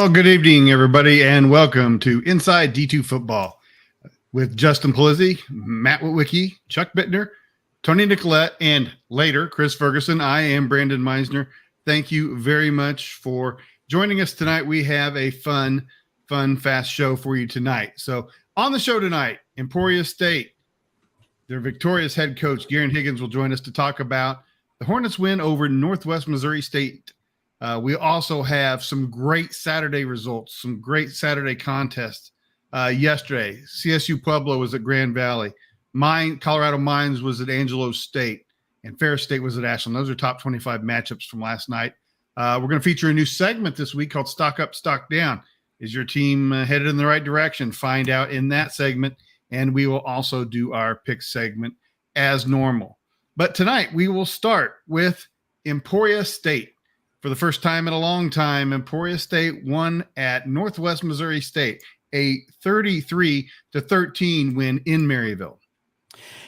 Well, good evening, everybody, and welcome to Inside D2Football with Justin Polizzi, Matt Witwicky, Chuck Bittner, Tony Nicolette, and later, Chris Ferguson. I am Brandon Meisner. Thank you very much for joining us tonight. We have a fun, fast show for you tonight. So on the show tonight, Emporia State, their victorious head coach, Garen Higgins, will join us to talk about the Hornets win over Northwest Missouri State. We also have some great Saturday results, some great Saturday contests. Yesterday, CSU Pueblo was at Grand Valley. Colorado Mines was at Angelo State, and Ferris State was at Ashland. Those are top 25 matchups from last night. We're going to feature a new segment this week called Stock Up, Stock Down. Is your team headed in the right direction? Find out in that segment, and we will also do our pick segment as normal. But tonight, we will start with Emporia State. For the first time in a long time, Emporia State won at Northwest Missouri State, a 33-13 win in Maryville.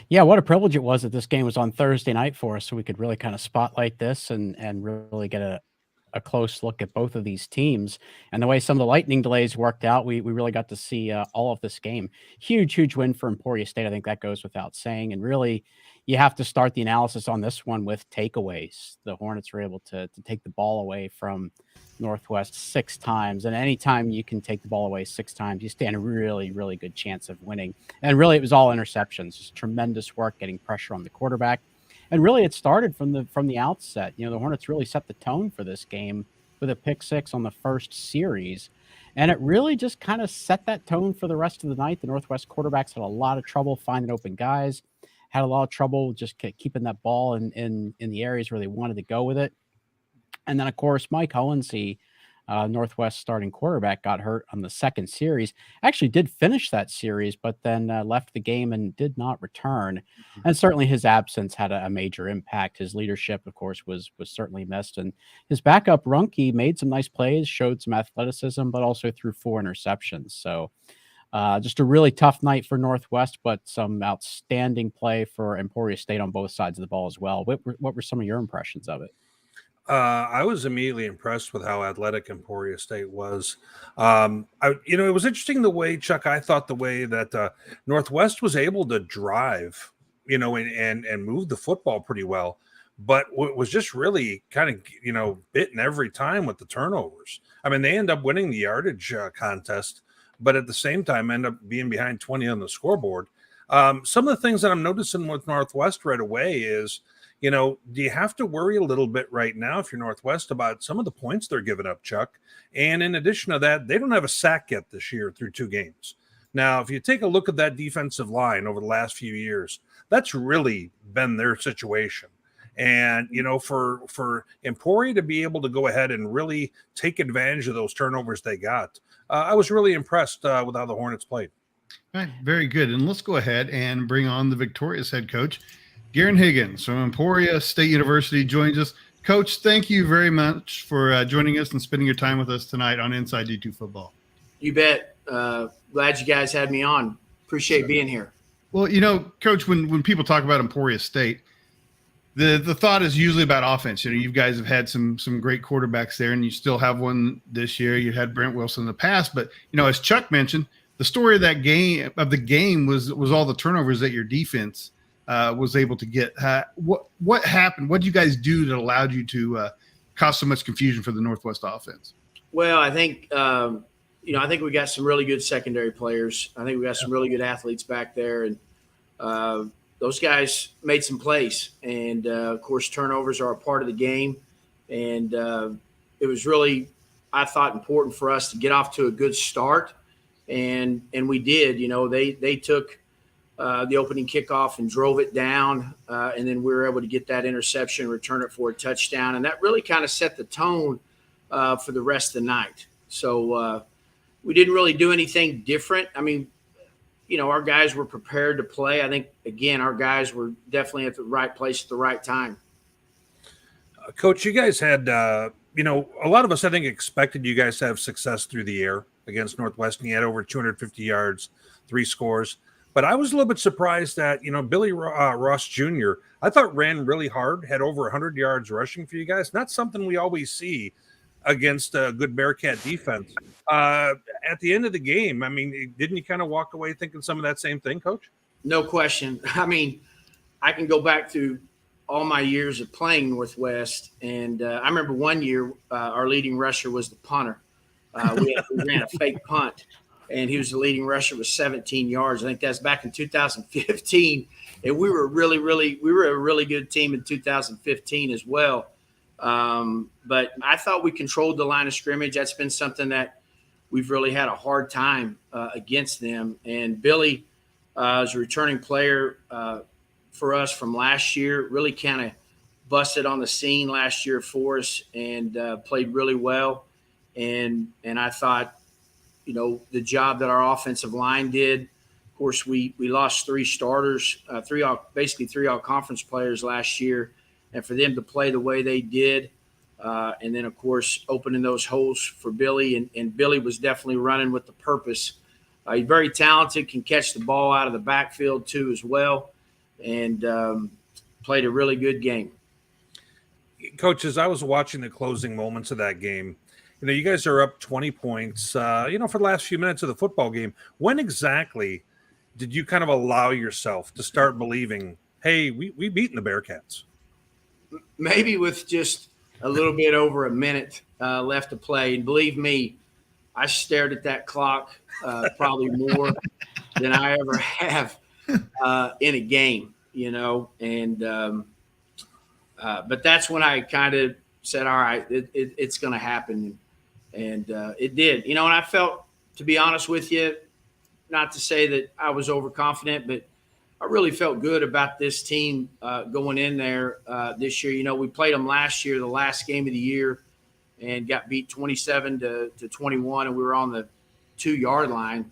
Yeah, what a privilege it was that this game was on Thursday night for us, so we could really kind of spotlight this and really get a close look at both of these teams. And the way some of the lightning delays worked out, we really got to see all of this game. Huge win for Emporia State. I think that goes without saying. And really, you have to start the analysis on this one with takeaways. The Hornets were able to take the ball away from Northwest 6 times. And anytime you can take the ball away 6 times, you stand a really good chance of winning. And really, it was all interceptions. Just tremendous work getting pressure on the quarterback. And really, it started from the outset. You know, the Hornets really set the tone for this game with a pick 6 on the first series. And it really just kind of set that tone for the rest of the night. The Northwest quarterbacks had a lot of trouble finding open guys, had a lot of trouble just keeping that ball in the areas where they wanted to go with it. And then, of course, Mike Hohensee, Northwest starting quarterback, got hurt on the second series. Actually did finish that series, but then left the game and did not return. And certainly his absence had a major impact. His leadership, of course, was certainly missed. And his backup, Runke, made some nice plays, showed some athleticism, but also threw 4 interceptions. So just a really tough night for Northwest, but some outstanding play for Emporia State on both sides of the ball as well. What were some of your impressions of it? I was immediately impressed with how athletic Emporia State was. It was interesting the way, Chuck, I thought the way that Northwest was able to drive, and move the football pretty well, but what was just really kind of, bitten every time with the turnovers. I mean, they end up winning the yardage contest, but at the same time end up being behind 20 on the scoreboard. Some of the things that I'm noticing with Northwest right away is, do you have to worry a little bit right now if you're Northwest about some of the points they're giving up, Chuck? And in addition to that, they don't have a sack yet this year through 2 games. Now, if you take a look at that defensive line over the last few years, that's really been their situation. And, for Emporia to be able to go ahead and really take advantage of those turnovers they got, I was really impressed with how the Hornets played. All right, very good. And let's go ahead and bring on the victorious head coach, Garen Higgins from Emporia State University joins us. Coach, thank you very much for joining us and spending your time with us tonight on Inside D2Football. You bet. Glad you guys had me on. Appreciate being here. Well, Coach, when people talk about Emporia State, the thought is usually about offense. You guys have had some great quarterbacks there, and you still have one this year. You had Brent Wilson in the past, but as Chuck mentioned, the story of the game was all the turnovers that your defense was able to get. What happened? What did you guys do that allowed you to cause so much confusion for the Northwest offense? Well, I think I think we got some really good secondary players. I think we got some really good athletes back there, and those guys made some plays. And of course, turnovers are a part of the game, and it was really, I thought, important for us to get off to a good start, and we did. They took the opening kickoff and drove it down, and then we were able to get that interception, return it for a touchdown, and that really kind of set the tone for the rest of the night. So we didn't really do anything different. I mean, our guys were prepared to play. I think, again, our guys were definitely at the right place at the right time. Coach, you guys had, a lot of us, I think, expected you guys to have success through the air against Northwestern. You had over 250 yards, 3 scores. But I was a little bit surprised that, Billy Ross Jr., I thought ran really hard, had over 100 yards rushing for you guys. Not something we always see against a good Bearcat defense. At the end of the game, I mean, didn't you kind of walk away thinking some of that same thing, Coach? No question. I mean, I can go back to all my years of playing Northwest, and I remember one year our leading rusher was the punter. We ran a fake punt, and he was the leading rusher with 17 yards. I think that's back in 2015, and we were a really good team in 2015 as well. But I thought we controlled the line of scrimmage. That's been something that we've really had a hard time against them. And Billy is a returning player for us from last year, really kind of busted on the scene last year for us and played really well. And I thought, the job that our offensive line did. Of course, we lost three starters, three all-conference players last year. And for them to play the way they did, and then, of course, opening those holes for Billy. And Billy was definitely running with the purpose. He's very talented, can catch the ball out of the backfield too as well, and played a really good game. Coach, as I was watching the closing moments of that game, you guys are up 20 points, for the last few minutes of the football game. When exactly did you kind of allow yourself to start believing, hey, we beaten the Bearcats? Maybe with just a little bit over a minute left to play. And believe me, I stared at that clock probably more than I ever have in a game, and but that's when I kind of said, all right, it's going to happen. And it did, and I felt, to be honest with you, not to say that I was overconfident, but I really felt good about this team going in there this year. We played them last year, the last game of the year, and got beat 27 to 21, and we were on the 2-yard line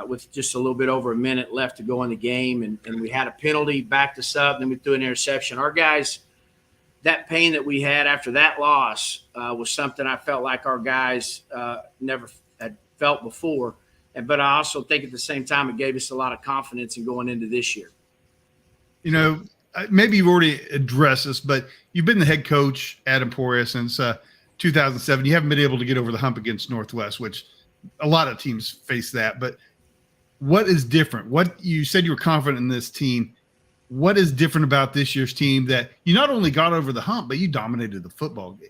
with just a little bit over a minute left to go in the game, and we had a penalty, backed us up, then we threw an interception. Our guys, that pain that we had after that loss was something I felt like our guys never had felt before. But I also think at the same time it gave us a lot of confidence in going into this year. Maybe you've already addressed this, but you've been the head coach at Emporia since 2007. You haven't been able to get over the hump against Northwest, which a lot of teams face that. But what is different? What you said you were confident in this team. What is different about this year's team that you not only got over the hump, but you dominated the football game?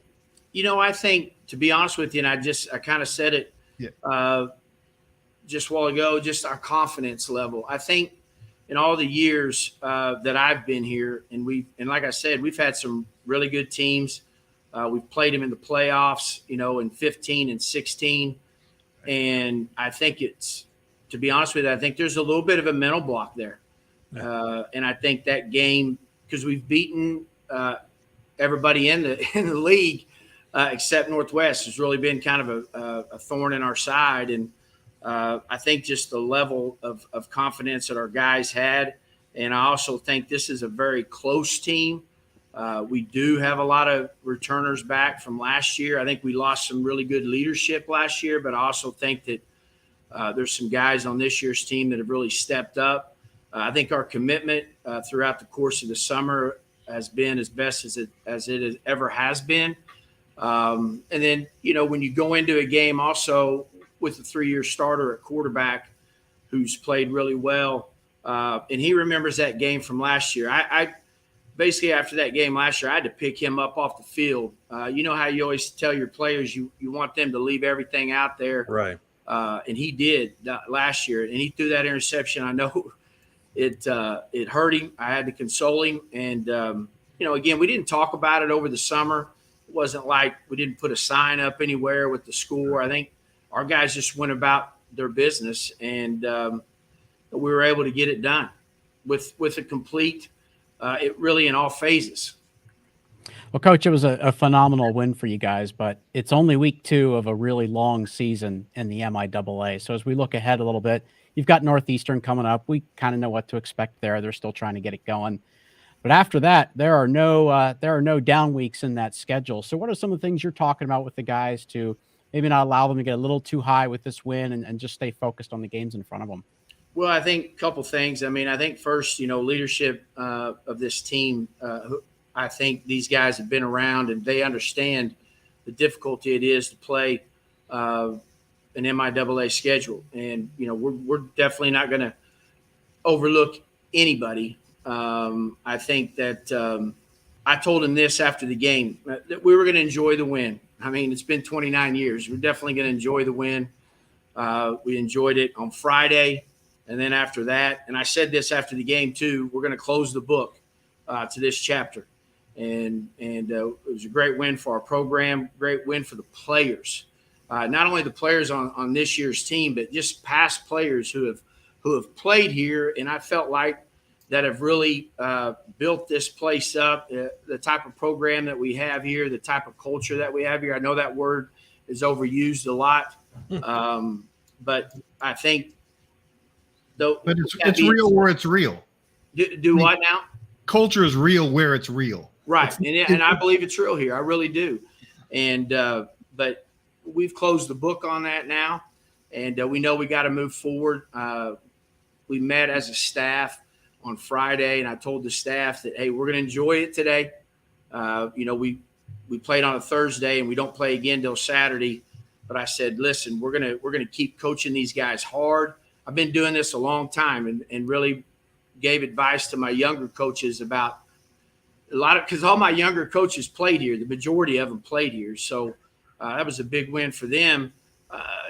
I think, to be honest with you, and I kind of said it just a while ago, just our confidence level. I think in all the years that I've been here, and like I said, we've had some really good teams. We've played them in the playoffs, in 15 and 16. And I think to be honest with you, I think there's a little bit of a mental block there. And I think that game, because we've beaten everybody in the league except Northwest, has really been kind of a thorn in our side. And I think just the level of confidence that our guys had. And I also think this is a very close team. We do have a lot of returners back from last year. I think we lost some really good leadership last year, but I also think that there's some guys on this year's team that have really stepped up. I think our commitment throughout the course of the summer has been as best as it ever has been. And then, when you go into a game also with a 3-year starter at quarterback who's played really well, and he remembers that game from last year. I basically, after that game last year, I had to pick him up off the field. You know how you always tell your players you want them to leave everything out there. Right. And he did last year, and he threw that interception. I know it hurt him. I had to console him. And, again, we didn't talk about it over the summer. It wasn't like we didn't put a sign up anywhere with the score. I think our guys just went about their business, and we were able to get it done with a complete it really in all phases. Well, Coach, it was a phenomenal win for you guys, but it's only week 2 of a really long season in the MIAA. So as we look ahead a little bit, you've got Northeastern coming up. We kind of know what to expect there. They're still trying to get it going. But after that, there are no down weeks in that schedule. So what are some of the things you're talking about with the guys to maybe not allow them to get a little too high with this win and just stay focused on the games in front of them? Well, I think a couple things. I mean, I think first, leadership of this team. I think these guys have been around and they understand the difficulty it is to play an MIAA schedule. And, we're definitely not going to overlook anybody. I think that I told him this after the game, that we were going to enjoy the win. I mean, it's been 29 years. We're definitely going to enjoy the win. We enjoyed it on Friday. And then after that, and I said this after the game too, we're going to close the book to this chapter. And it was a great win for our program, great win for the players. Not only the players on this year's team, but just past players who have played here. And I felt like that have really built this place up, the type of program that we have here, the type of culture that we have here. I know that word is overused a lot, but I think though. But it's real where it's real. Do what now? Culture is real where it's real. Right, and I believe it's real here. I really do. And but we've closed the book on that now, and we know we got to move forward. We met as a staff on Friday, and I told the staff that, hey, we're going to enjoy it today. We played on a Thursday, and we don't play again till Saturday. But I said, listen, we're gonna keep coaching these guys hard. I've been doing this a long time, and really gave advice to my younger coaches about because all my younger coaches played here. The majority of them played here, so that was a big win for them.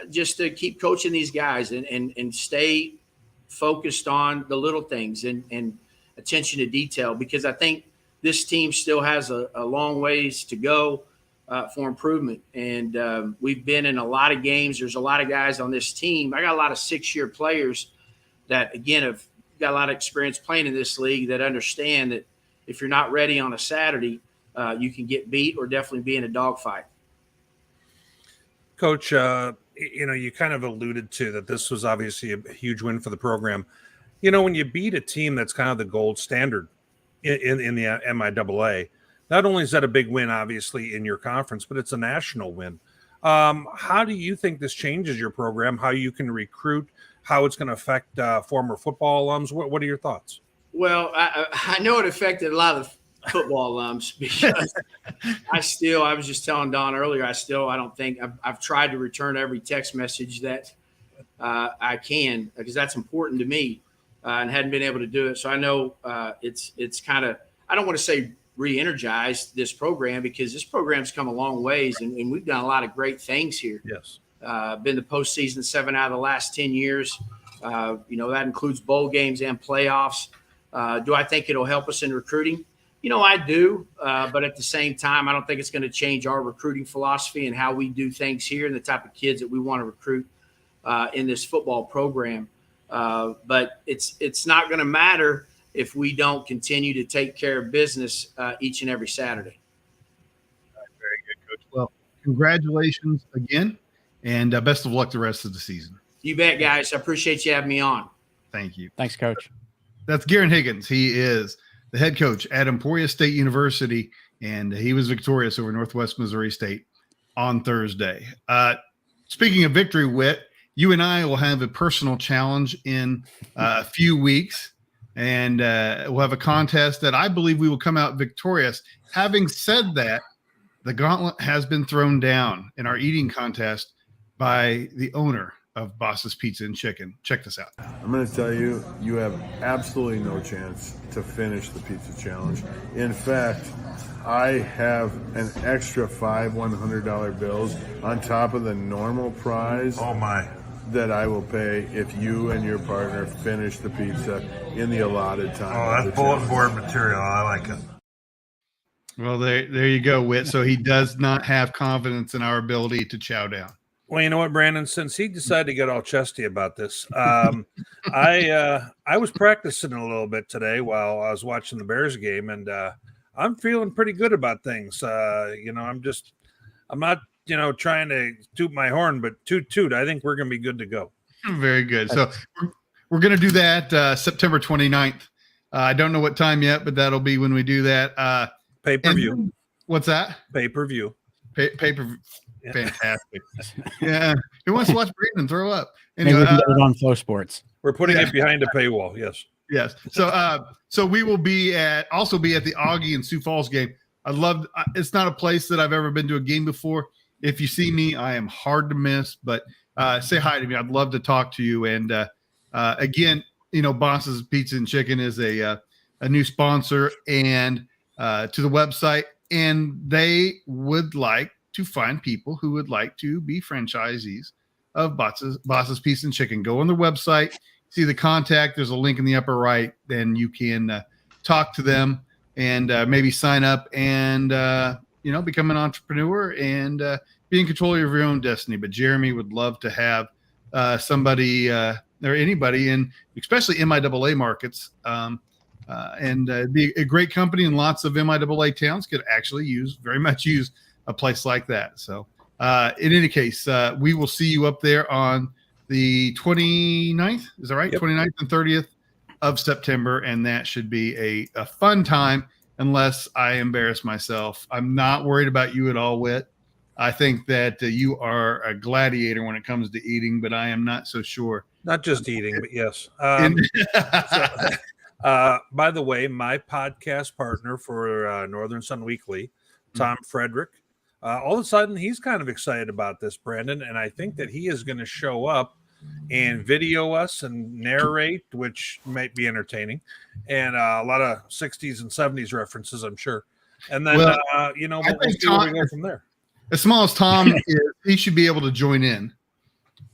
Just to keep coaching these guys and stay focused on the little things and attention to detail, because I think this team still has a long ways to go for improvement. And we've been in a lot of games. There's a lot of guys on this team. I got a lot of 6-year players that, again, have got a lot of experience playing in this league that understand that if you're not ready on a Saturday, you can get beat or definitely be in a dogfight. Coach, you kind of alluded to that this was obviously a huge win for the program. When you beat a team that's kind of the gold standard in the MIAA, not only is that a big win, obviously, in your conference, but it's a national win. How do you think this changes your program, how you can recruit, how it's going to affect former football alums? What are your thoughts? Well, I know it affected a lot of football alums, because I was just telling Don earlier, I don't think I've tried to return every text message that I can, because that's important to me, and hadn't been able to do it. So I know it's kind of, I don't want to say re-energized this program, because this program's come a long ways, and we've done a lot of great things here. Yes. Been the postseason 7 out of the last 10 years. That includes bowl games and playoffs. Do I think it'll help us in recruiting? I do, but at the same time, I don't think it's going to change our recruiting philosophy and how we do things here and the type of kids that we want to recruit in this football program. But it's not going to matter if we don't continue to take care of business each and every Saturday. Very good, Coach. Well, congratulations again, and best of luck the rest of the season. You bet, guys. I appreciate you having me on. Thank you. Thanks, Coach. That's Garen Higgins. He is the head coach at Emporia State University, and he was victorious over Northwest Missouri State on Thursday. Speaking of victory, Whit, you and I will have a personal challenge in a few weeks, and we'll have a contest that I believe we will come out victorious. Having said that, the gauntlet has been thrown down in our eating contest by the owner of Boss's Pizza and Chicken. Check this out. I'm going to tell you, you have absolutely no chance to finish the pizza challenge. In fact, I have an extra 5 $100 bills on top of the normal prize. Oh, my. That I will pay if you and your partner finish the pizza in the allotted time. Oh, that's bulletin board material. I like it. Well, there you go, Whit. So he does not have confidence in our ability to chow down. Well, you know what, Brandon? Since he decided to get all chesty about this, I was practicing a little bit today while I was watching the Bears game, and I'm feeling pretty good about things. I'm not, trying to toot my horn, but toot. I think we're going to be good to go. Very good. So we're going to do that September 29th. I don't know what time yet, but that'll be when we do that. Pay-per-view. What's that? Pay-per-view. Pay-per-view. Yeah. Fantastic. Yeah. Who wants to watch Brandon throw up? Anyway, maybe we can get it on Flow Sports. We're putting it behind a paywall. Yes. Yes. So we will also be at the Augie and Sioux Falls game. It's not a place that I've ever been to a game before. If you see me, I am hard to miss, but say hi to me. I'd love to talk to you. And again, Boss's Pizza and Chicken is a new sponsor and to the website, and they would like to find people who would like to be franchisees of Boss's Pizza and Chicken. Go on their website, see the contact. There's a link in the upper right. Then you can talk to them and maybe sign up and become an entrepreneur and be in control of your own destiny. But Jeremy would love to have somebody or anybody in, especially MIAA markets, and be a great company. And lots of MIAA towns could actually very much use a place like that. So in any case, we will see you up there on the 29th. Is that right? Yep. 29th and 30th of September. And that should be a fun time unless I embarrass myself. I'm not worried about you at all, Whit. I think that you are a gladiator when it comes to eating, but I am not so sure. Not just eating, but yes. By the way, my podcast partner for Northern Sun Weekly, Tom Frederick, all of a sudden he's kind of excited about this, Brandon, and I think that he is going to show up and video us and narrate, which might be entertaining, and a lot of 60s and 70s references, I'm sure. And then, we'll see where we go from there. As small as Tom is, he should be able to join in.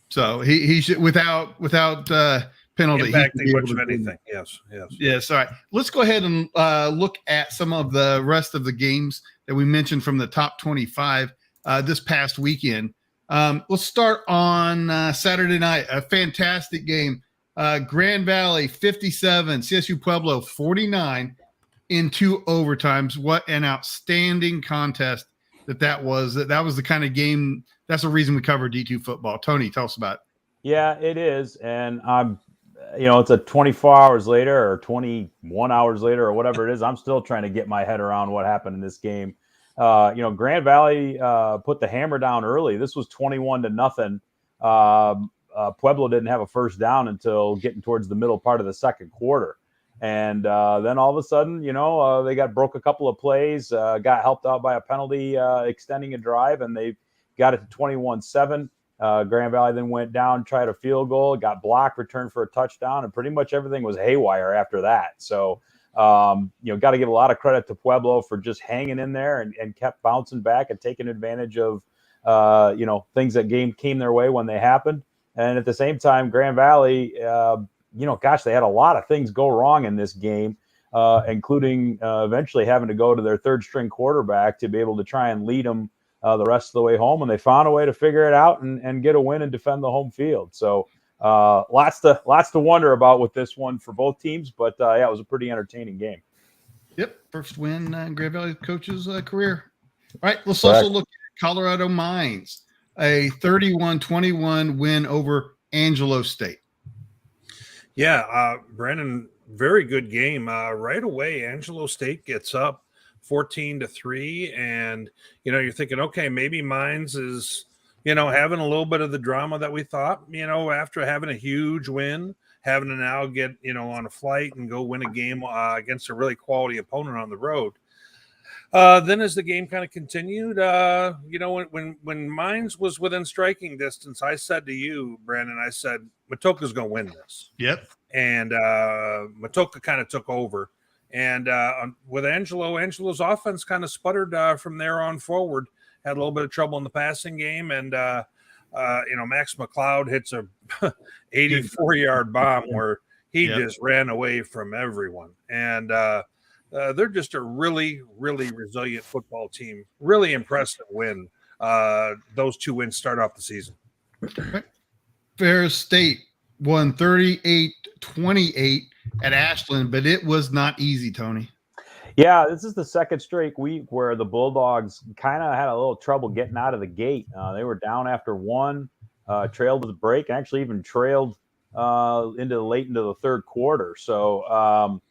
So he should, without penalty, impacting much of anything. Yes. All right. Let's go ahead and look at some of the rest of the games that we mentioned from the top 25 this past weekend. Let's start on Saturday night. A fantastic game. Grand Valley 57, CSU Pueblo 49 in 2 overtimes. What an outstanding contest that was. That was the kind of game. That's the reason we cover D2 football. Tony, tell us about it. Yeah, it is. And I'm, it's a 24 hours later or 21 hours later or whatever it is. I'm still trying to get my head around what happened in this game. Grand Valley put the hammer down early. This was 21-0. Pueblo didn't have a first down until getting towards the middle part of the second quarter. And then all of a sudden, they broke a couple of plays, got helped out by a penalty extending a drive, and they got it to 21-7. Grand Valley then went down, tried a field goal, got blocked, returned for a touchdown, and pretty much everything was haywire after that. So, got to give a lot of credit to Pueblo for just hanging in there and kept bouncing back and taking advantage of, things that came their way when they happened. And at the same time, Grand Valley, they had a lot of things go wrong in this game, including eventually having to go to their third string quarterback to be able to try and lead them the rest of the way home. And they found a way to figure it out and get a win and defend the home field. So lots to wonder about with this one for both teams. But it was a pretty entertaining game. Yep. First win in Grand Valley coach's career. All right. Let's also look at Colorado Mines, a 31-21 win over Angelo State. Yeah, Brandon, very good game. Right away, Angelo State gets up 14-3, and you're thinking, okay, maybe Mines is having a little bit of the drama that we thought. After having a huge win, having to now get on a flight and go win a game against a really quality opponent on the road. Then as the game kind of continued, when Mines was within striking distance, I said to you, Brandon, Matoka's going to win this. Yep. And Matoka kind of took over. And with Angelo's offense kind of sputtered from there on forward, had a little bit of trouble in the passing game. And, Max McLeod hits a 84-yard bomb where he just ran away from everyone. And they're just a really, really resilient football team. Really impressive win. Those 2 wins start off the season. Ferris State won 38-28 at Ashland, but it was not easy, Tony. Yeah, this is the second straight week where the Bulldogs kind of had a little trouble getting out of the gate. They were down after one, trailed to the break, actually even trailed late into the third quarter. So,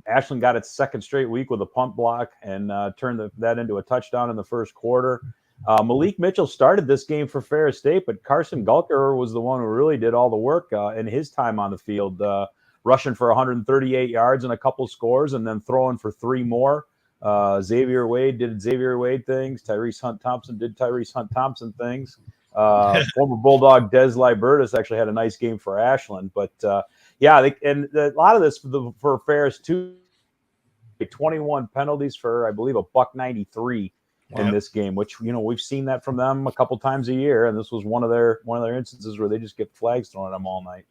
Ashland got its second straight week with a punt block and turned that into a touchdown in the first quarter. Malik Mitchell started this game for Ferris State, but Carson Gulker was the one who really did all the work in his time on the field, rushing for 138 yards and a couple scores and then throwing for 3 more. Xavier Wade did Xavier Wade things. Tyrese Hunt Thompson did Tyrese Hunt Thompson things. Former Bulldog Des Libertus actually had a nice game for Ashland. But, a lot of this for Ferris, too. 21 penalties for, I believe, a $193 in this game, which, we've seen that from them a couple times a year. And this was one of their instances where they just get flags thrown at them all night.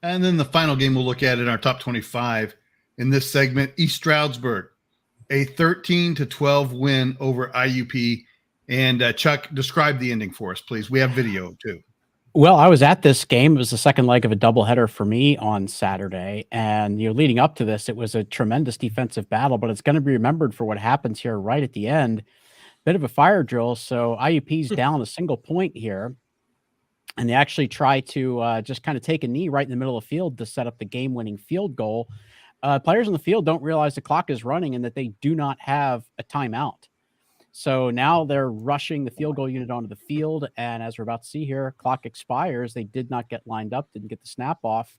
And then the final game we'll look at in our top 25 in this segment, East Stroudsburg, a 13-12 win over IUP. And Chuck, describe the ending for us, please. We have video too. Well, I was at this game. It was the second leg of a doubleheader for me on Saturday. And, leading up to this, it was a tremendous defensive battle, but it's going to be remembered for what happens here right at the end. Bit of a fire drill. So IUP's down a single point here. And they actually try to just kind of take a knee right in the middle of the field to set up the game-winning field goal. Players on the field don't realize the clock is running and that they do not have a timeout. So now they're rushing the field goal unit onto the field. And as we're about to see here, clock expires. They did not get lined up, didn't get the snap off.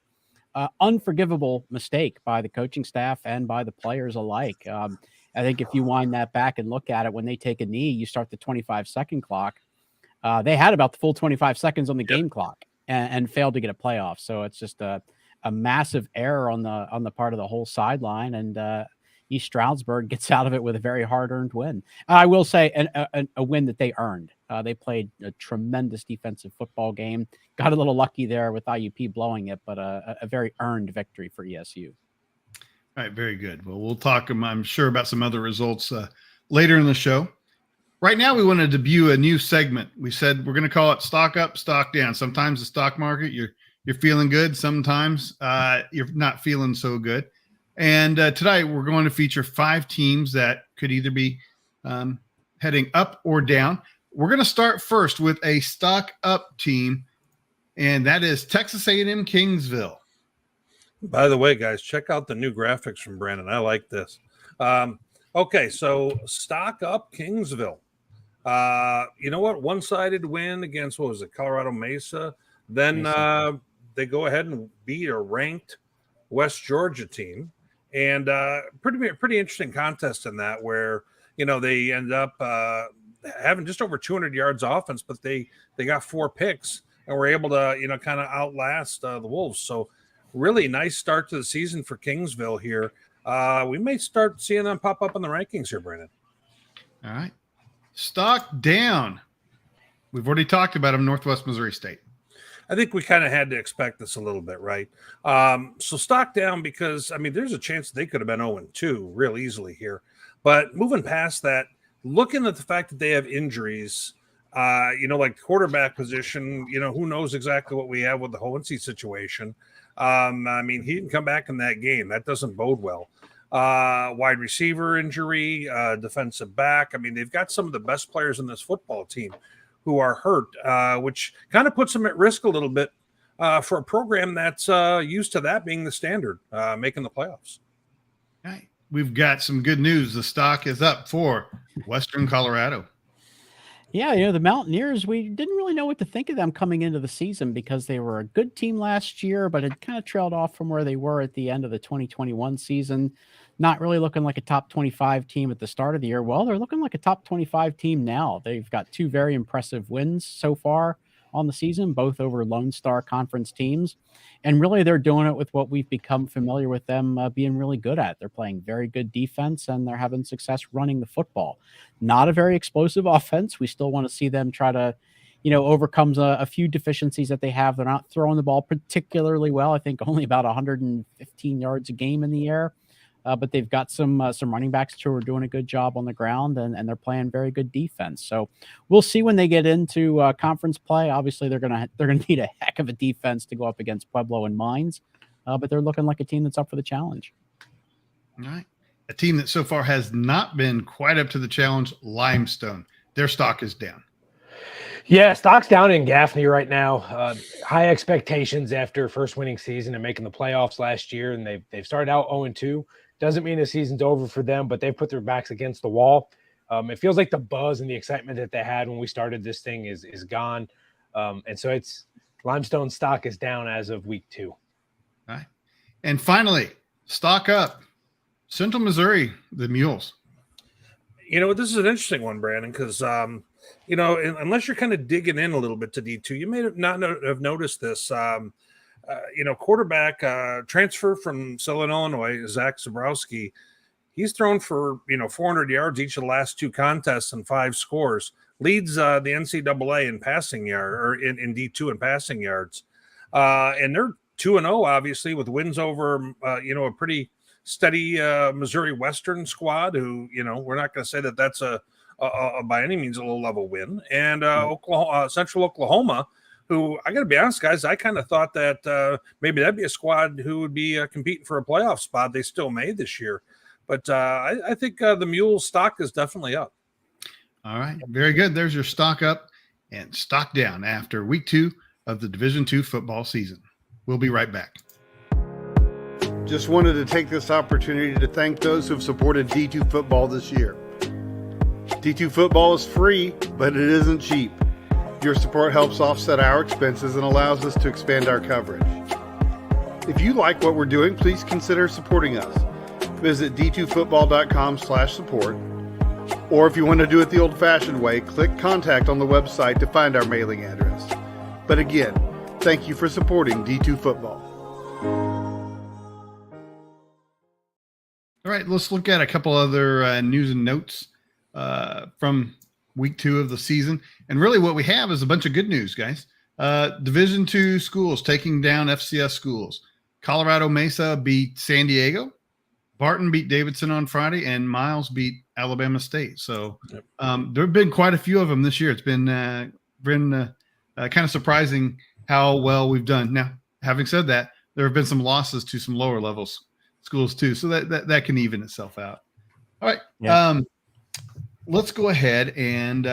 Unforgivable mistake by the coaching staff and by the players alike. I think if you wind that back and look at it, when they take a knee, you start the 25-second clock. They had about the full 25 seconds on the game clock and failed to get a playoff. So it's just a massive error on the part of the whole sideline. And East Stroudsburg gets out of it with a very hard-earned win. I will say a win that they earned. They played a tremendous defensive football game. Got a little lucky there with IUP blowing it, but a very earned victory for ESU. All right, very good. Well, we'll talk, I'm sure, about some other results later in the show. Right now, we want to debut a new segment. We said we're going to call it Stock Up, Stock Down. Sometimes the stock market, you're feeling good. Sometimes you're not feeling so good. And tonight we're going to feature 5 teams that could either be heading up or down. We're going to start first with a stock up team, and that is Texas A&M Kingsville. By the way, guys, check out the new graphics from Brandon. I like this. Okay, so stock up Kingsville. You know what? One-sided win against, Colorado Mesa. Then they go ahead and beat a ranked West Georgia team. And pretty interesting contest in that, where they end up having just over 200 yards offense, but they got 4 picks and were able to kind of outlast the Wolves. So really nice start to the season for Kingsville here. We may start seeing them pop up in the rankings here, Brandon. All right, stock down. We've already talked about them, Northwest Missouri State. I think we kind of had to expect this a little bit, right? So stock down because, there's a chance they could have been 0-2 real easily here. But moving past that, looking at the fact that they have injuries, like quarterback position, who knows exactly what we have with the Hohensee situation. He didn't come back in that game. That doesn't bode well. Wide receiver injury, defensive back. They've got some of the best players in this football team who are hurt, which kind of puts them at risk a little bit for a program that's used to that being the standard, making the playoffs. All right. We've got some good news. The stock is up for Western Colorado. Yeah, the Mountaineers, we didn't really know what to think of them coming into the season because they were a good team last year, but had kind of trailed off from where they were at the end of the 2021 season. Not really looking like a top 25 team at the start of the year. Well, they're looking like a top 25 team now. They've got 2 very impressive wins so far on the season, both over Lone Star Conference teams. And really, they're doing it with what we've become familiar with them being really good at. They're playing very good defense, and they're having success running the football. Not a very explosive offense. We still want to see them try to, overcome a few deficiencies that they have. They're not throwing the ball particularly well. I think only about 115 yards a game in the air. But they've got some running backs who are doing a good job on the ground, and they're playing very good defense. So we'll see when they get into conference play. Obviously, they're gonna need a heck of a defense to go up against Pueblo and Mines, but they're looking like a team that's up for the challenge. All right, a team that so far has not been quite up to the challenge, Limestone. Their stock is down. Yeah, stock's down in Gaffney right now. High expectations after first winning season and making the playoffs last year, and they've started out 0-2. Doesn't mean the season's over for them, but they've put their backs against the wall. It feels like the buzz and the excitement that they had when we started this thing is gone. And so it's Limestone stock is down as of week 2. All right. And finally, stock up. Central Missouri, the Mules. This is an interesting one, Brandon, because unless you're kind of digging in a little bit to D2, you may have noticed this. Quarterback transfer from Southern Illinois, Zach Zabrowski. He's thrown for 400 yards each of the last 2 contests and 5 scores. Leads the NCAA in passing yard or in D2 in passing yards, and they're 2-0, obviously, with wins over a pretty steady Missouri Western squad. Who we're not going to say that that's a by any means a low level win, and Central Oklahoma, who I got to be honest, guys, I kind of thought that maybe that'd be a squad who would be competing for a playoff spot. They still made this year, but I think the Mules stock is definitely up. All right, very good. There's your stock up and stock down after week 2 of the Division II football season. We'll be right back. Just wanted to take this opportunity to thank those who've supported D2 football this year. D2 football is free, but it isn't cheap. Your support helps offset our expenses and allows us to expand our coverage. If you like what we're doing, please consider supporting us. Visit d2football.com/support. Or if you want to do it the old-fashioned way, click contact on the website to find our mailing address. But again, thank you for supporting D2 football. All right, let's look at a couple other news and notes from week 2 of the season. And really what we have is a bunch of good news, guys. Division II schools taking down FCS schools. Colorado Mesa beat San Diego. Barton beat Davidson on Friday, and Miles beat Alabama State. So there have been quite a few of them this year. It's been kind of surprising how well we've done. Now, having said that, there have been some losses to some lower levels schools too, so that can even itself out. All right, let's go ahead and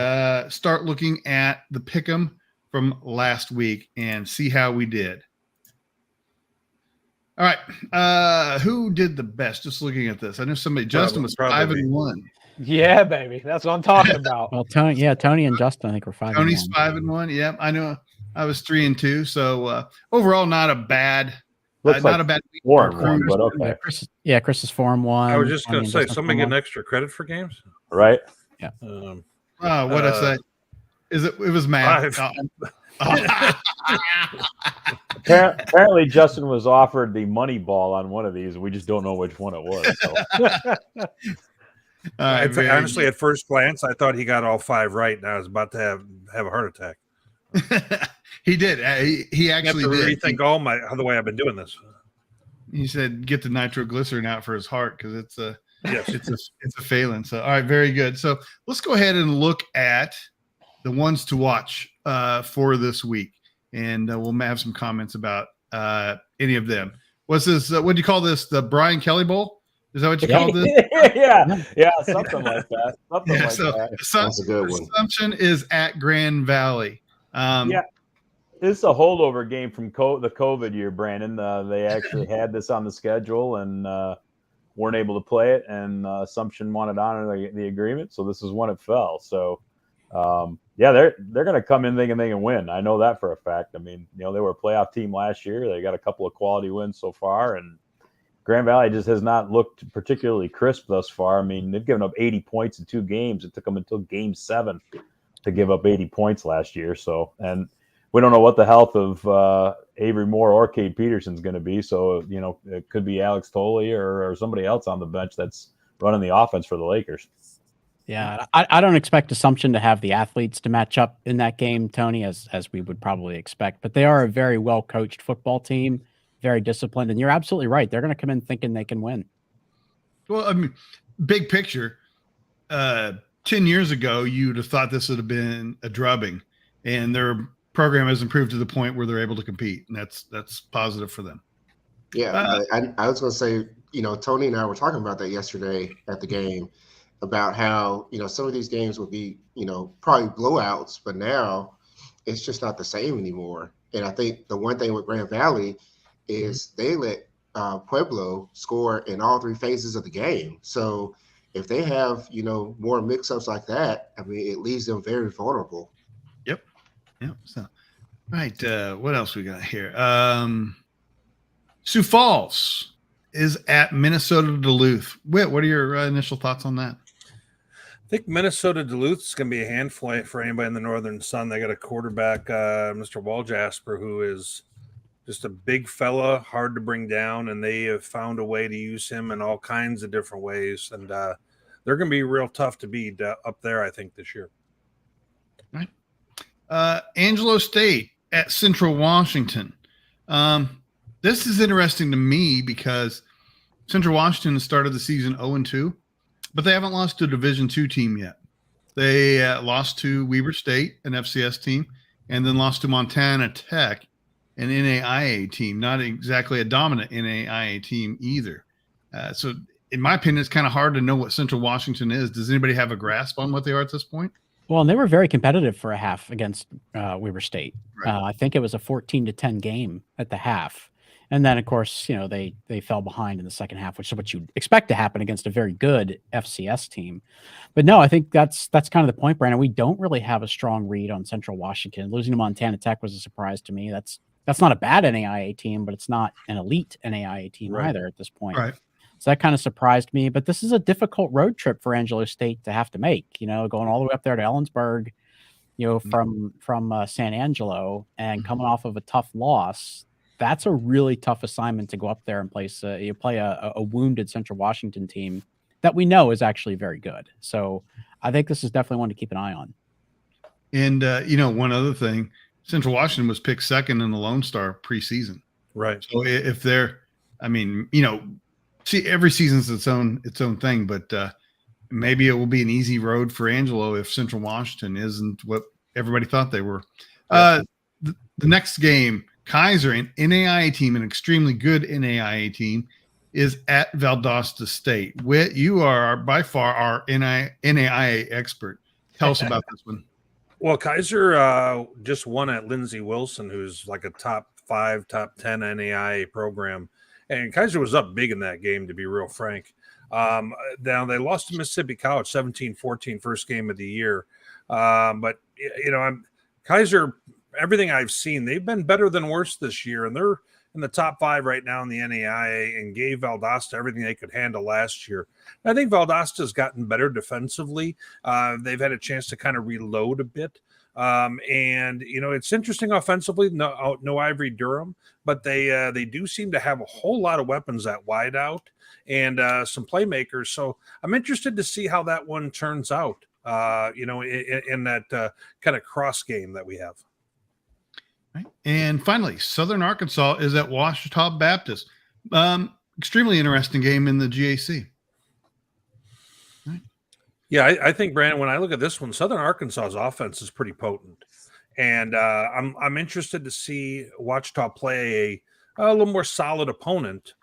start looking at the pick'em from last week and see how we did. All right, who did the best? Just looking at this, I know Justin was 5-1. Yeah, baby, that's what I'm talking about. Well, Tony and Justin, I think we're 5-1. Tony's 5-1. Yep, I know. I was 3-2. So overall, not a bad. Looks not like a bad week. 4-1, but okay. Chris is 4-1. I was just going to say, somebody getting extra credit for games, right? Yeah. What I say? It was Matt. Apparently, Justin was offered the money ball on one of these. We just don't know which one it was. So. Honestly, at first glance, I thought he got all 5 right, and I was about to have a heart attack. He did. He actually did. Rethink the way I've been doing this. He said, "Get the nitroglycerin out for his heart because it's a failing." So, all right, very good. So let's go ahead and look at the ones to watch for this week, and we'll have some comments about any of them. What's this? What do you call this? The Brian Kelly Bowl? Is that what you call this? yeah, something like that. That's a good one. Assumption is at Grand Valley. It's a holdover game from the COVID year, Brandon. They actually had this on the schedule and weren't able to play it, and Assumption wanted to honor the agreement, so this is when it fell. So, they're going to come in thinking they can win. I know that for a fact. I mean, they were a playoff team last year. They got a couple of quality wins so far, and Grand Valley just has not looked particularly crisp thus far. I mean, they've given up 80 points in 2 games. It took them until Game 7 to give up 80 points last year. So, and we don't know what the health of Avery Moore or Cade Peterson's going to be. So, it could be Alex Tolley or somebody else on the bench that's running the offense for the Lakers. Yeah, I don't expect Assumption to have the athletes to match up in that game, Tony, as we would probably expect. But they are a very well-coached football team, very disciplined. And you're absolutely right. They're going to come in thinking they can win. Well, I mean, big picture, 10 years ago, you'd have thought this would have been a drubbing. And their program has improved to the point where they're able to compete. And that's positive for them. Yeah, I was going to say, Tony and I were talking about that yesterday at the game, about how, some of these games would be, probably blowouts, but now it's just not the same anymore. And I think the one thing with Grand Valley is they let Pueblo score in all 3 phases of the game. So if they have, more mix-ups like that, I mean, it leaves them very vulnerable. Yep. So, right. What else we got here? Sioux Falls is at Minnesota Duluth. Whit, what are your initial thoughts on that? think Minnesota Duluth is going to be a handful for anybody in the Northern Sun. They got a quarterback, Mr. Waljasper, who is just a big fella, hard to bring down, and they have found a way to use him in all kinds of different ways. And they're going to be real tough to beat up there, I think, this year. Right. Angelo State at Central Washington. This is interesting to me because Central Washington has started the season 0-2, but they haven't lost to a Division II team yet. They lost to Weber State, an FCS team, and then lost to Montana Tech, an NAIA team, not exactly a dominant NAIA team either. So in my opinion, it's kind of hard to know what Central Washington is. Does anybody have a grasp on what they are at this point? Well, and they were very competitive for a half against Weber State. Right. I think it was a 14-10 game at the half. And then, of course, they fell behind in the second half, which is what you'd expect to happen against a very good FCS team. But no, I think that's kind of the point, Brandon. We don't really have a strong read on Central Washington. Losing to Montana Tech was a surprise to me. That's not a bad NAIA team, but it's not an elite NAIA team either at this point. Right. So that kind of surprised me. But this is a difficult road trip for Angelo State to have to make, going all the way up there to Ellensburg, from San Angelo and coming off of a tough loss. That's a really tough assignment to go up there and play a wounded Central Washington team that we know is actually very good. So I think this is definitely one to keep an eye on. And, one other thing, Central Washington was picked second in the Lone Star preseason. Right. So if they're, see, every season's its own thing, but maybe it will be an easy road for Angelo if Central Washington isn't what everybody thought they were. The next game, Kaiser, an NAIA team, an extremely good NAIA team, is at Valdosta State. Whit, you are by far our NAIA expert. Tell us about this one. Well, Kaiser just won at Lindsey Wilson, who's like a top 5, top 10 NAIA program. And Kaiser was up big in that game, to be real frank. Now, they lost to Mississippi College 17-14 first game of the year. But Kaiser, everything I've seen, they've been better than worse this year, and they're in the top 5 right now in the NAIA and gave Valdosta everything they could handle last year. I think Valdosta's gotten better defensively. They've had a chance to kind of reload a bit. And it's interesting offensively, no Ivory Durham, but they do seem to have a whole lot of weapons at wideout and some playmakers. So I'm interested to see how that one turns out, in that kind of cross game that we have. Right. And finally, Southern Arkansas is at Ouachita Baptist. Extremely interesting game in the GAC. Right. Yeah, I think, Brandon, when I look at this one, Southern Arkansas's offense is pretty potent. And I'm interested to see Ouachita play a little more solid opponent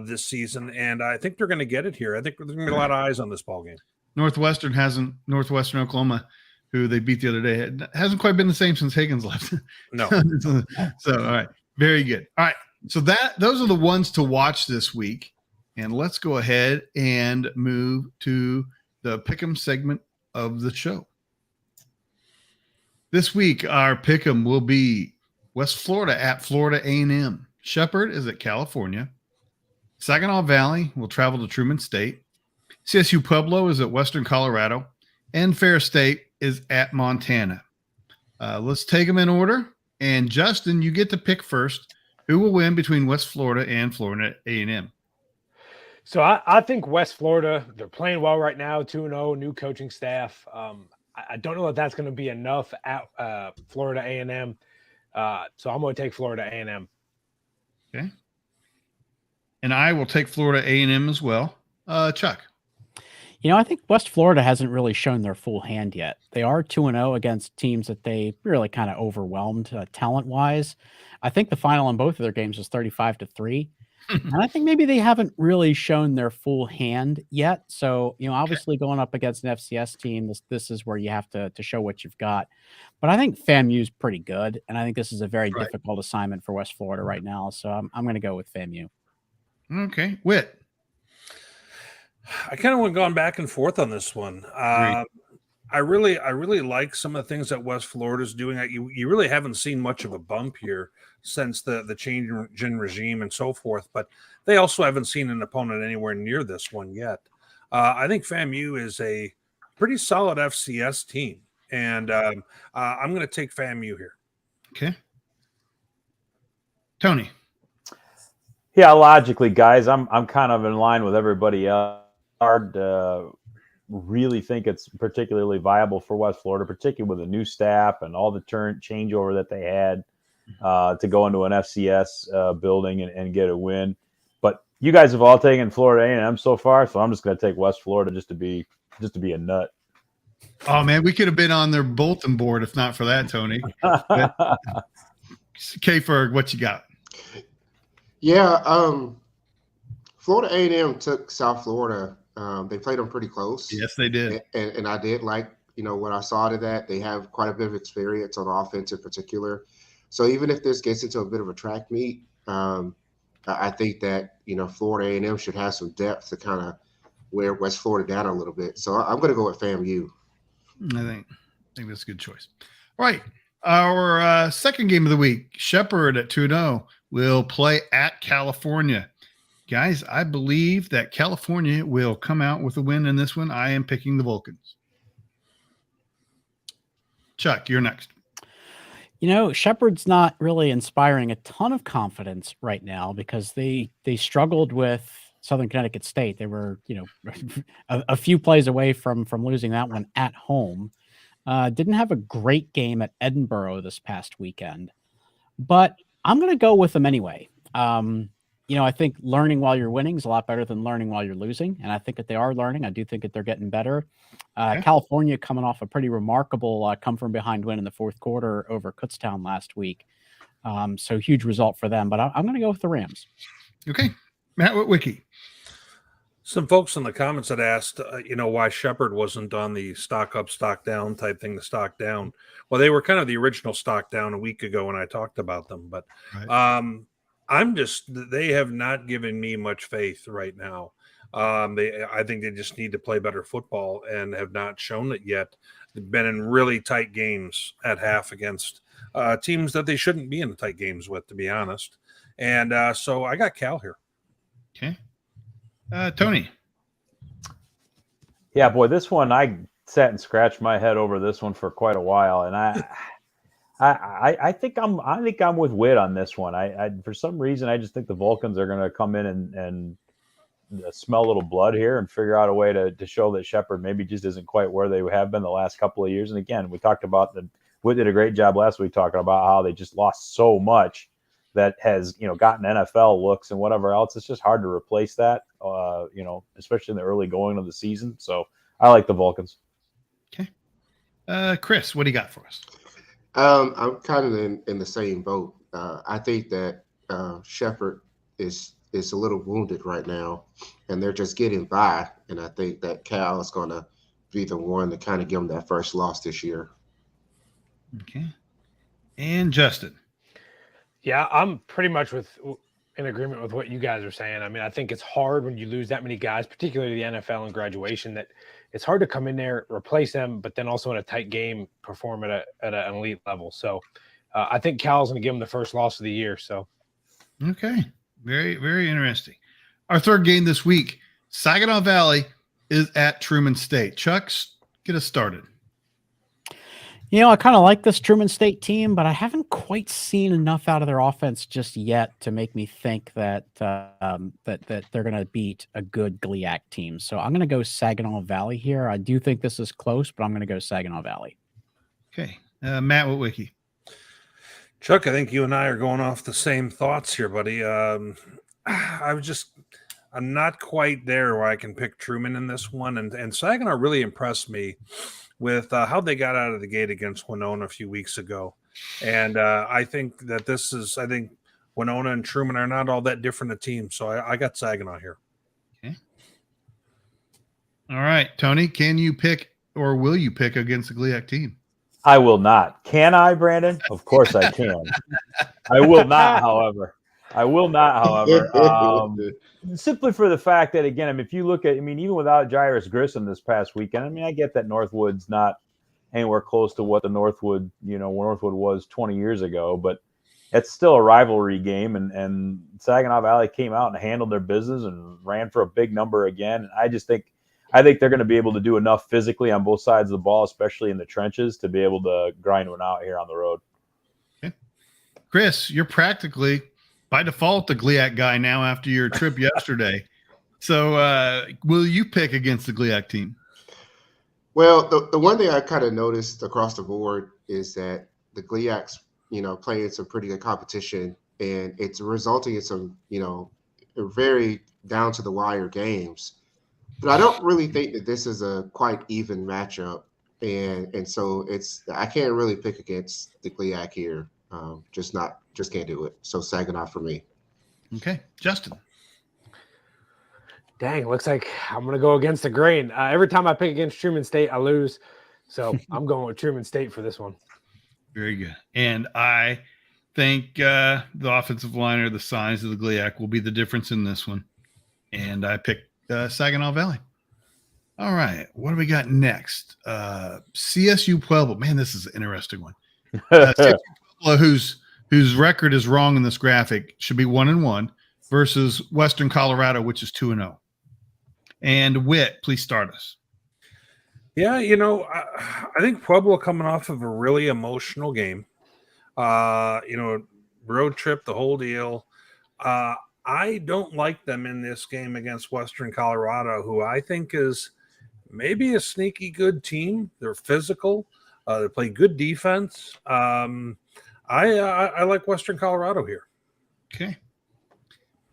this season. And I think they're going to get it here. I think there's going to be a lot of eyes on this ball game. Northwestern Oklahoma, who they beat the other day, hasn't quite been the same since Higgins left. No. So, all right. Very good. All right. So those are the ones to watch this week. And let's go ahead and move to the Pick'em segment of the show. This week, our Pick'em will be West Florida at Florida A&M. Shepherd is at California. Saginaw Valley will travel to Truman State. CSU Pueblo is at Western Colorado. And Ferris State is at Montana. Let's take them in order. And Justin, you get to pick first. Who will win between West Florida and Florida A&M? So I think West Florida, they're playing well right now, 2-0, new coaching staff. I don't know if that's going to be enough at Florida A&M. So I'm going to take Florida A&M. Okay. And I will take Florida A&M as well. Chuck. I think West Florida hasn't really shown their full hand yet. They are 2-0 against teams that they really kind of overwhelmed talent-wise. I think the final in both of their games was 35-3. And I think maybe they haven't really shown their full hand yet. So, obviously going up against an FCS team, this is where you have to show what you've got. But I think FAMU's pretty good, and I think this is a very difficult assignment for West Florida right now. So I'm going to go with FAMU. Okay. Whit. I kind of went going back and forth on this one. I really like some of the things that West Florida's doing. You really haven't seen much of a bump here since the change in regime and so forth, but they also haven't seen an opponent anywhere near this one yet. I think FAMU is a pretty solid FCS team. And I'm going to take FAMU here. Okay. Tony. Yeah, logically, guys, I'm kind of in line with everybody else. Hard to really think it's particularly viable for West Florida, particularly with a new staff and all the changeover that they had to go into an FCS building and get a win. But you guys have all taken Florida A&M so far, so I'm just going to take West Florida just to be a nut. Oh man, we could have been on their bulletin board if not for that, Tony. K-Ferg, what you got? Yeah, Florida A&M took South Florida. They played them pretty close. Yes, they did. And I did like, what I saw to that. They have quite a bit of experience on offense in particular. So even if this gets into a bit of a track meet, I think that, Florida A&M should have some depth to kind of wear West Florida down a little bit. So I'm going to go with FAMU. I think that's a good choice. All right. Our second game of the week, Shepherd at 2-0 will play at California. Guys, I believe that California will come out with a win in this one. I am picking the Vulcans. Chuck, you're next. Shepherd's not really inspiring a ton of confidence right now because they struggled with Southern Connecticut State. They were, a few plays away from losing that one at home. Didn't have a great game at Edinburgh this past weekend, but I'm going to go with them anyway. I think learning while you're winning is a lot better than learning while you're losing. And I think that they are learning. I do think that they're getting better. Okay. California coming off a pretty remarkable come from behind win in the fourth quarter over Kutztown last week. So huge result for them, but I'm going to go with the Rams. Okay. Matt Witwicky. Some folks in the comments had asked, why Shepherd wasn't on the stock up, stock down type thing, the stock down. Well, they were kind of the original stock down a week ago when I talked about them, but Right. they have not given me much faith right now. I think they just need to play better football and have not shown it yet. They've been in really tight games at half against teams that they shouldn't be in tight games with, to be honest. And so I got Cal here. Okay. Tony. Yeah, boy, this one I sat and scratched my head over this one for quite a while, and I think I'm with Witt on this one. I for some reason I just think the Vulcans are going to come in and smell a little blood here and figure out a way to show that Shepherd maybe just isn't quite where they have been the last couple of years. And again, we talked about Witt did a great job last week talking about how they just lost so much that has gotten NFL looks and whatever else. It's just hard to replace that, especially in the early going of the season. So I like the Vulcans. Okay. Chris, what do you got for us? I'm kind of in the same boat. I think that Shepherd is a little wounded right now, and they're just getting by. And I think that Cal is going to be the one to kind of give them that first loss this year. Okay. And Justin. Yeah, I'm pretty much in agreement with what you guys are saying. I mean, I think it's hard when you lose that many guys, particularly the NFL and graduation, that it's hard to come in there, replace them, but then also in a tight game, perform at an elite level. So I think Cal's going to give them the first loss of the year. So, okay. Very, very interesting. Our third game this week, Saginaw Valley is at Truman State. Chuck, get us started. I kind of like this Truman State team, but I haven't quite seen enough out of their offense just yet to make me think that that they're going to beat a good GLIAC team. So I'm going to go Saginaw Valley here. I do think this is close, but I'm going to go Saginaw Valley. Okay. Matt Witwicky. Chuck, I think you and I are going off the same thoughts here, buddy. I'm not quite there where I can pick Truman in this one. And Saginaw really impressed me with how they got out of the gate against Winona a few weeks ago. And I think that I think Winona and Truman are not all that different a team. So I got Saginaw here. Okay. All right, Tony, can you pick or will you pick against the GLIAC team? I will not. Can I, Brandon? Of course I can. I will not, however. Simply for the fact that, again, I mean, if you look at, even without Jairus Grissom this past weekend, I get that Northwood's not anywhere close to what the Northwood was 20 years ago, but it's still a rivalry game, and Saginaw Valley came out and handled their business and ran for a big number again. And I just think I think they're going to be able to do enough physically on both sides of the ball, especially in the trenches, to be able to grind one out here on the road. Okay. Chris, you're practically by default the GLIAC guy now after your trip yesterday. So will you pick against the GLIAC team? Well, the one thing I kind of noticed across the board is that the GLIACs, playing some pretty good competition, and it's resulting in some, very down to the wire games. But I don't really think that this is a quite even matchup, and so I can't really pick against the GLIAC here. Just can't do it. So Saginaw for me. Okay, Justin. Dang, looks like I'm going to go against the grain. Every time I pick against Truman State, I lose. So I'm going with Truman State for this one. Very good. And I think the offensive line or the size of the GLIAC will be the difference in this one. And I picked Saginaw Valley. All right. What do we got next? CSU Pueblo. Man, this is an interesting one. CSU Pueblo, whose record is wrong in this graphic, should be 1-1 versus Western Colorado, which is 2-0. And Whit, please start us. Yeah, I think Pueblo coming off of a really emotional game. Road trip, the whole deal. I don't like them in this game against Western Colorado, who I think is maybe a sneaky good team. They're physical. They play good defense. I like Western Colorado here. Okay.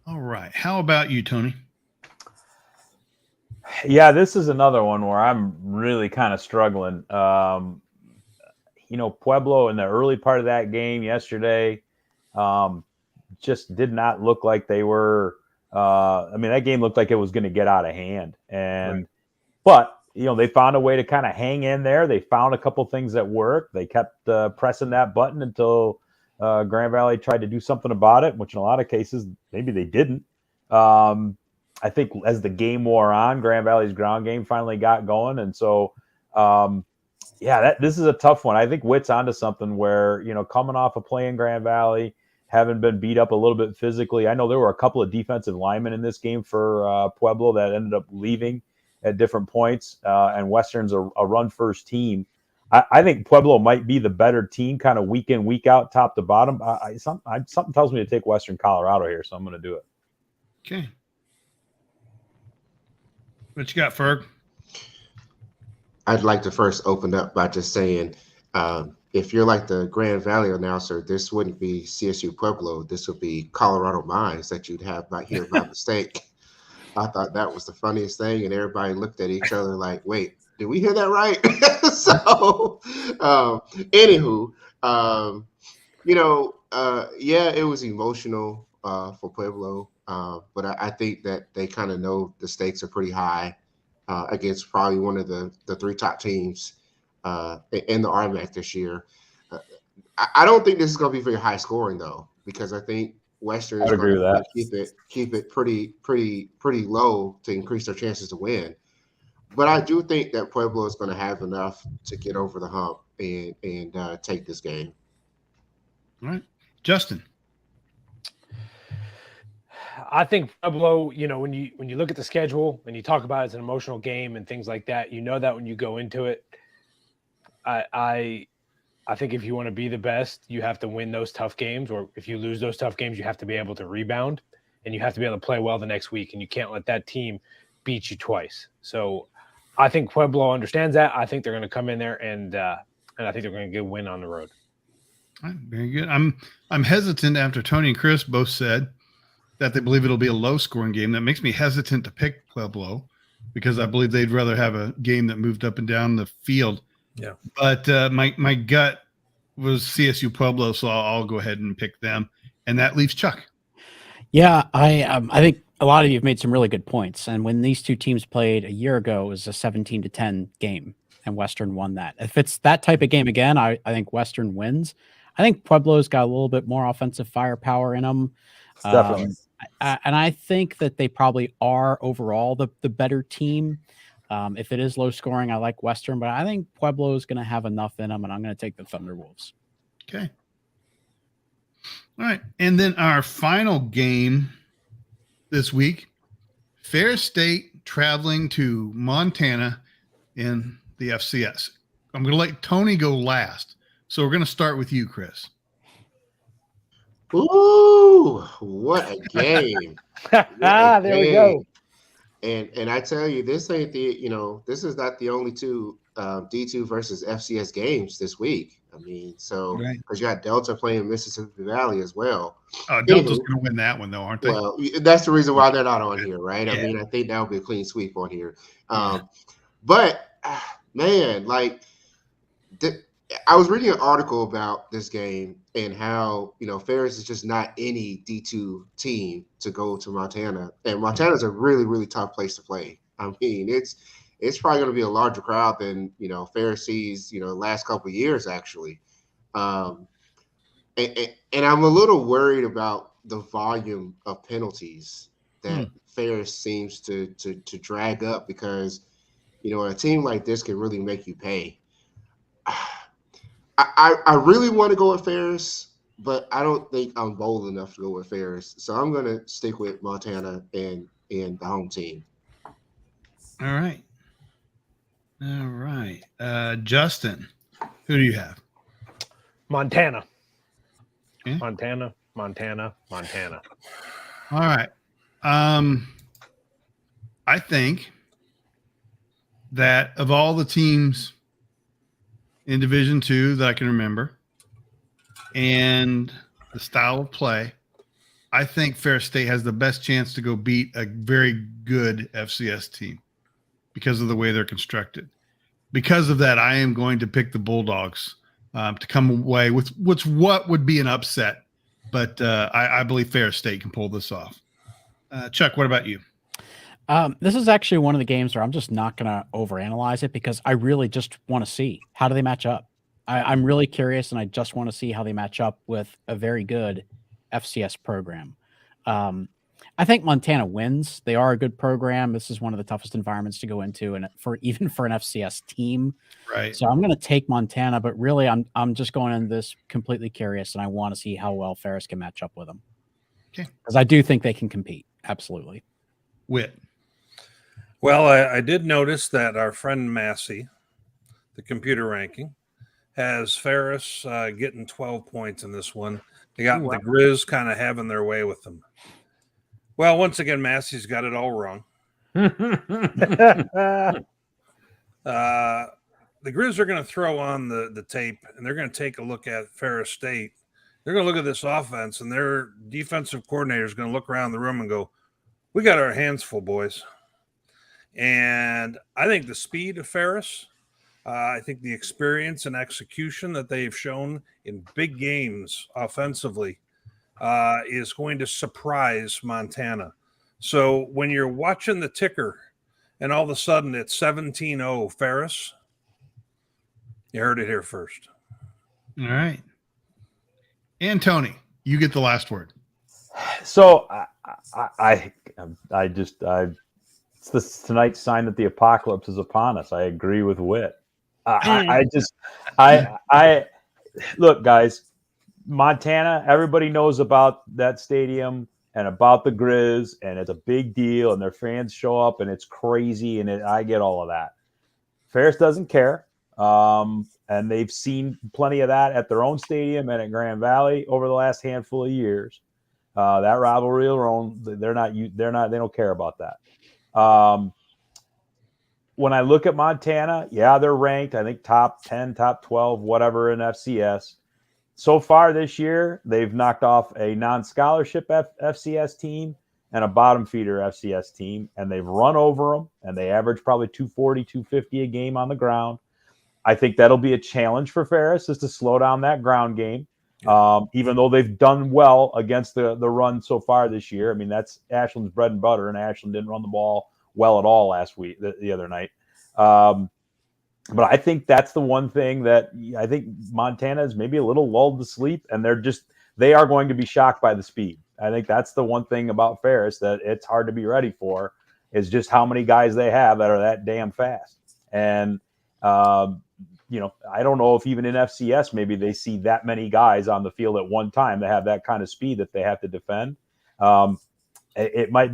All right. How about you, Tony? Yeah, this is another one where I'm really kind of struggling. Pueblo in the early part of that game yesterday just did not look like they were. That game looked like it was going to get out of hand. But they found a way to kind of hang in there. They found a couple things that worked. They kept pressing that button until Grand Valley tried to do something about it, which in a lot of cases maybe they didn't. I think as the game wore on, Grand Valley's ground game finally got going. And so, this is a tough one. I think Witt's onto something where, coming off a play in Grand Valley, having been beat up a little bit physically. I know there were a couple of defensive linemen in this game for Pueblo that ended up leaving at different points, and Western's a run-first team. I think Pueblo might be the better team kind of week in, week out, top to bottom. Something tells me to take Western Colorado here, so I'm going to do it. Okay. What you got, Ferg? I'd like to first open up by just saying, if you're like the Grand Valley announcer, this wouldn't be CSU Pueblo. This would be Colorado Mines that you'd have by here by mistake. I thought that was the funniest thing, and everybody looked at each other like, wait, did we hear that right? So, anywho, it was emotional for Pueblo, but I think that they kind of know the stakes are pretty high against probably one of the three top teams in the RMAC this year. I don't think this is going to be very high scoring though, because I think Western is going to keep it pretty low to increase their chances to win. But I do think that Pueblo is going to have enough to get over the hump and take this game. All right, Justin. I think Pueblo, when you look at the schedule and you talk about it as an emotional game and things like that, that when you go into it, I think if you want to be the best, you have to win those tough games, or if you lose those tough games, you have to be able to rebound and you have to be able to play well the next week, and you can't let that team beat you twice. So I think Pueblo understands that. I think they're going to come in there and I think they're going to get a win on the road. All right, very good. I'm hesitant after Tony and Chris both said that they believe it'll be a low-scoring game. That makes me hesitant to pick Pueblo because I believe they'd rather have a game that moved up and down the field. Yeah. But my gut was CSU Pueblo, so I'll go ahead and pick them. And that leaves Chuck. Yeah, I think a lot of you have made some really good points. And when these two teams played a year ago, it was a 17-10 game, and Western won that. If it's that type of game again, I think Western wins. I think Pueblo's got a little bit more offensive firepower in them. Definitely. And I think that they probably are overall the better team. If it is low scoring, I like Western, but I think Pueblo is going to have enough in them, and I'm going to take the Thunderwolves. Okay. All right. And then our final game this week, Ferris State traveling to Montana in the FCS. I'm going to let Tony go last. So we're going to start with you, Chris. Ooh, what a game. There we go. And I tell you, this ain't this is not the only two D2 versus FCS games this week. I mean, so because you got Delta playing Mississippi Valley as well. Delta's going to win that one, though, aren't they? Well, that's the reason why they're not on here, right? Yeah. I mean, I think that would be a clean sweep on here. But man, I was reading an article about this game and how, Ferris is just not any D2 team to go to Montana. And Montana's a really, really tough place to play. I mean, it's probably going to be a larger crowd than, Ferris sees, the last couple of years, actually. And I'm a little worried about the volume of penalties that Ferris seems to drag up because, a team like this can really make you pay. I really want to go with Ferris, but I don't think I'm bold enough to go with Ferris. So I'm going to stick with Montana and the home team. All right. Justin, who do you have? Montana. Okay. Montana. All right. I think that of all the teams in Division II that I can remember and the style of play, I think Ferris State has the best chance to go beat a very good FCS team because of the way they're constructed. Because of that, I am going to pick the Bulldogs to come away with what would be an upset, but I believe Ferris State can pull this off. Chuck, what about you? This is actually one of the games where I'm just not going to overanalyze it because I really just want to see how do they match up. I'm really curious, and I just want to see how they match up with a very good FCS program. I think Montana wins. They are a good program. This is one of the toughest environments to go into, and even for an FCS team. Right. So I'm going to take Montana, but really I'm just going into this completely curious, and I want to see how well Ferris can match up with them. Okay. Because I do think they can compete. Absolutely. Whit. Well, I did notice that our friend Massey, the computer ranking, has Ferris getting 12 points in this one. They got the Grizz kind of having their way with them. Well, once again, Massey's got it all wrong. The Grizz are going to throw on the tape, and they're going to take a look at Ferris State. They're going to look at this offense, and their defensive coordinator is going to look around the room and go, "We got our hands full, boys." And I think the speed of Ferris, I think the experience and execution that they've shown in big games offensively is going to surprise Montana. So when you're watching the ticker and all of a sudden it's 17-0 Ferris, you heard it here first. All right. And Tony, you get the last word. So it's this tonight's sign that the apocalypse is upon us. I agree with Whit. I look, guys, Montana, everybody knows about that stadium and about the Grizz, and it's a big deal, and their fans show up, and it's crazy, and I get all of that. Ferris doesn't care, and they've seen plenty of that at their own stadium and at Grand Valley over the last handful of years. That rivalry alone, they don't care about that. When I look at Montana, yeah, they're ranked, I think top 10, top 12, whatever in FCS. So far this year, they've knocked off a non-scholarship FCS team and a bottom feeder FCS team, and they've run over them, and they average probably 240, 250 a game on the ground. I think that'll be a challenge for Ferris, is to slow down that ground game. Even though they've done well against the run so far this year. I mean, that's Ashland's bread and butter, and Ashland didn't run the ball well at all last week, the other night. But I think that's the one thing that I think Montana is maybe a little lulled to sleep, and they are going to be shocked by the speed. I think that's the one thing about Ferris that it's hard to be ready for, is just how many guys they have that are that damn fast. And, I don't know if even in FCS, maybe they see that many guys on the field at one time that have that kind of speed that they have to defend. It might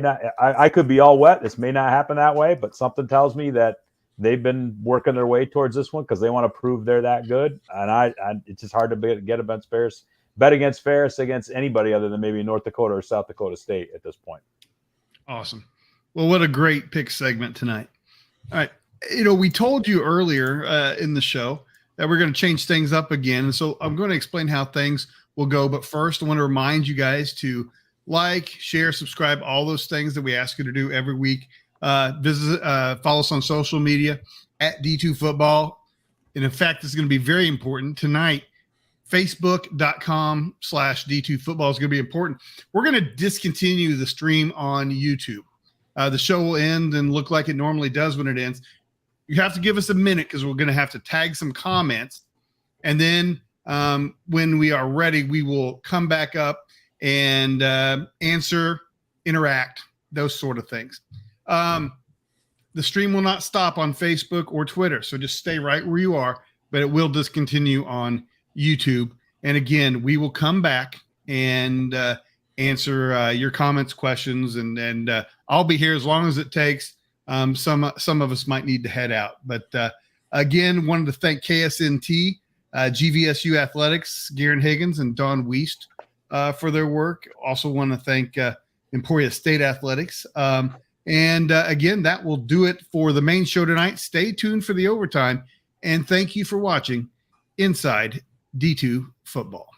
not. I could be all wet. This may not happen that way, but something tells me that they've been working their way towards this one because they want to prove they're that good. And it's just hard to get against Ferris, bet against Ferris against anybody other than maybe North Dakota or South Dakota State at this point. Awesome. Well, what a great pick segment tonight. All right. We told you earlier in the show that we're going to change things up again. And so I'm going to explain how things will go. But first, I want to remind you guys to like, share, subscribe, all those things that we ask you to do every week. Follow us on social media at D2Football. And in fact, this is going to be very important tonight. Facebook.com/D2Football is going to be important. We're going to discontinue the stream on YouTube. The show will end and look like it normally does when it ends. You have to give us a minute because we're going to have to tag some comments. And then when we are ready, we will come back up and answer, interact, those sort of things. The stream will not stop on Facebook or Twitter, so just stay right where you are, but it will discontinue on YouTube. And again, we will come back and answer your comments, questions, and I'll be here as long as it takes. Some of us might need to head out, but again, wanted to thank KSNT, GVSU Athletics, Garen Higgins and Don Wiest for their work. Also want to thank Emporia State Athletics. And again, that will do it for the main show tonight. Stay tuned for the overtime, and thank you for watching Inside D2 Football.